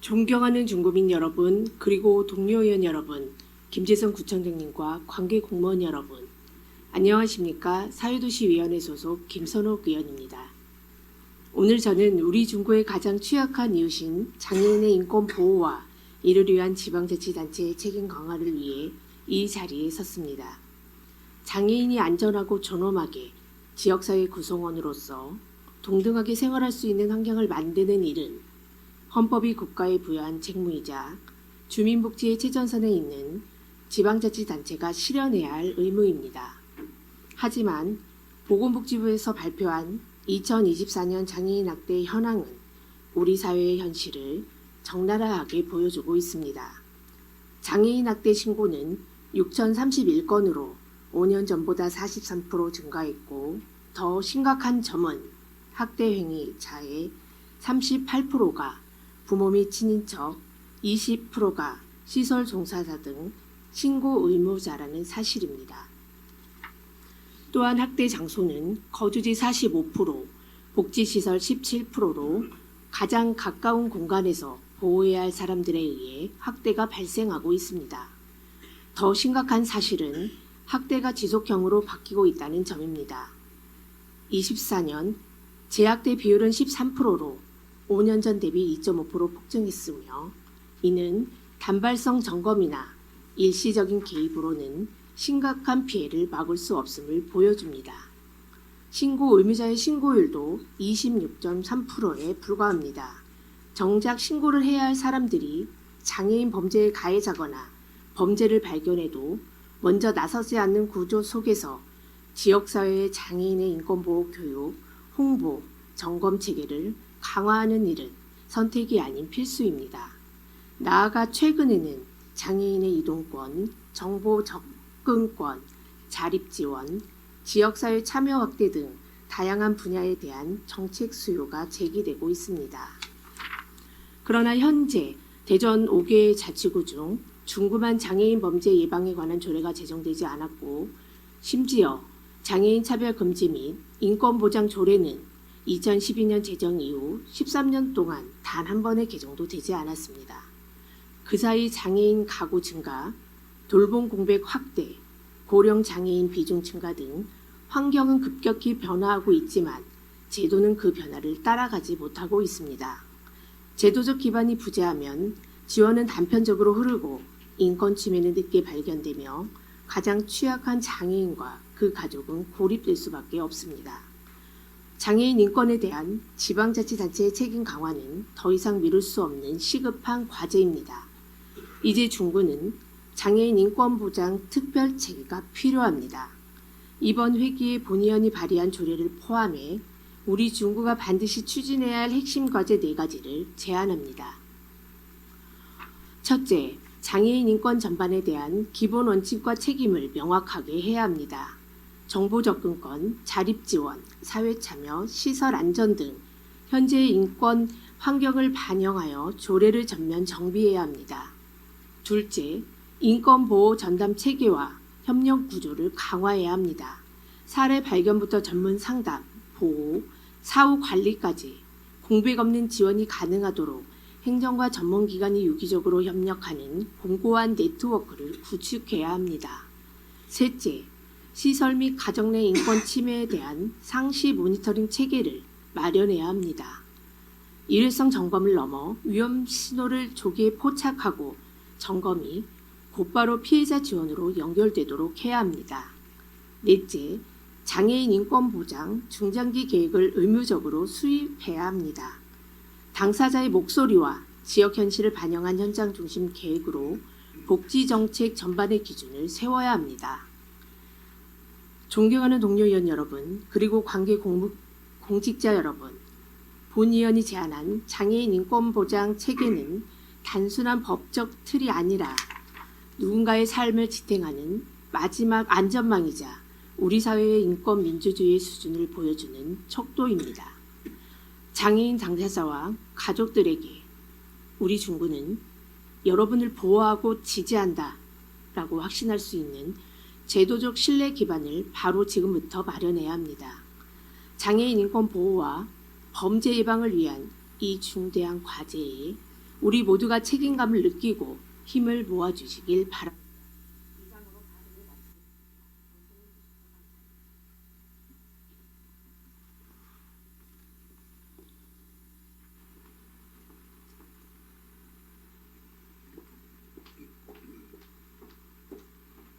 존경하는 중구민 여러분, 그리고 동료 의원 여러분, 김재선 구청장님과 관계 공무원 여러분, 안녕하십니까? 사회도시위원회 소속 김선옥 의원입니다. 오늘 저는 우리 중구의 가장 취약한 이웃인 장애인의 인권 보호와 이를 위한 지방자치단체의 책임 강화를 위해 이 자리에 섰습니다. 장애인이 안전하고 존엄하게 지역사회 구성원으로서 동등하게 생활할 수 있는 환경을 만드는 일은 헌법이 국가에 부여한 책무이자 주민복지의 최전선에 있는 지방자치단체가 실현해야 할 의무입니다. 하지만 보건복지부에서 발표한 2024년 장애인 학대 현황은 우리 사회의 현실을 적나라하게 보여주고 있습니다. 장애인 학대 신고는 6,031건으로 5년 전보다 43% 증가했고, 더 심각한 점은 학대 행위자의 38%가 부모 및 친인척, 20%가 시설 종사자 등 신고 의무자라는 사실입니다. 또한 학대 장소는 거주지 45%, 복지시설 17%로 가장 가까운 공간에서 보호해야 할 사람들에 의해 학대가 발생하고 있습니다. 더 심각한 사실은 학대가 지속형으로 바뀌고 있다는 점입니다. 24년 재학대 비율은 13%로 5년 전 대비 2.5% 폭증했으며, 이는 단발성 점검이나 일시적인 개입으로는 심각한 피해를 막을 수 없음을 보여줍니다. 신고 의무자의 신고율도 26.3%에 불과합니다. 정작 신고를 해야 할 사람들이 장애인 범죄에 가해자거나 범죄를 발견해도 먼저 나서지 않는 구조 속에서 지역사회의 장애인의 인권보호 교육, 홍보, 점검 체계를 강화하는 일은 선택이 아닌 필수입니다. 나아가 최근에는 장애인의 이동권, 정보 접근권, 자립지원, 지역사회 참여 확대 등 다양한 분야에 대한 정책 수요가 제기되고 있습니다. 그러나 현재 대전 5개 자치구 중 중구만 장애인 범죄 예방에 관한 조례가 제정되지 않았고, 심지어 장애인 차별 금지 및 인권보장 조례는 2012년 제정 이후 13년 동안 단 한 번의 개정도 되지 않았습니다. 그 사이 장애인 가구 증가, 돌봄 공백 확대, 고령 장애인 비중 증가 등 환경은 급격히 변화하고 있지만 제도는 그 변화를 따라가지 못하고 있습니다. 제도적 기반이 부재하면 지원은 단편적으로 흐르고 인권 침해는 늦게 발견되며 가장 취약한 장애인과 그 가족은 고립될 수밖에 없습니다. 장애인 인권에 대한 지방자치단체의 책임 강화는 더 이상 미룰 수 없는 시급한 과제입니다. 이제 중구는 장애인 인권보장 특별체계가 필요합니다. 이번 회기에 본의원이 발의한 조례를 포함해 우리 중구가 반드시 추진해야 할 핵심 과제 4가지를 제안합니다. 첫째, 장애인 인권 전반에 대한 기본 원칙과 책임을 명확하게 해야 합니다. 정보 접근권, 자립지원, 사회참여, 시설 안전 등 현재의 인권 환경을 반영하여 조례를 전면 정비해야 합니다. 둘째, 인권보호 전담 체계와 협력 구조를 강화해야 합니다. 사례 발견부터 전문 상담, 보호, 사후 관리까지 공백 없는 지원이 가능하도록 행정과 전문기관이 유기적으로 협력하는 공고한 네트워크를 구축해야 합니다. 셋째, 시설 및 가정 내 인권 침해에 대한 상시 모니터링 체계를 마련해야 합니다. 일회성 점검을 넘어 위험 신호를 조기에 포착하고 점검이 곧바로 피해자 지원으로 연결되도록 해야 합니다. 넷째, 장애인 인권 보장 중장기 계획을 의무적으로 수립해야 합니다. 당사자의 목소리와 지역 현실을 반영한 현장 중심 계획으로 복지 정책 전반의 기준을 세워야 합니다. 존경하는 동료 의원 여러분, 그리고 관계 공직자 여러분, 본의원이 제안한 장애인 인권 보장 체계는 단순한 법적 틀이 아니라 누군가의 삶을 지탱하는 마지막 안전망이자 우리 사회의 인권 민주주의의 수준을 보여주는 척도입니다. 장애인 당사자와 가족들에게 우리 중구는 여러분을 보호하고 지지한다 라고 확신할 수 있는 제도적 신뢰 기반을 바로 지금부터 마련해야 합니다. 장애인 인권 보호와 범죄 예방을 위한 이 중대한 과제에 우리 모두가 책임감을 느끼고 힘을 모아주시길 바랍니다.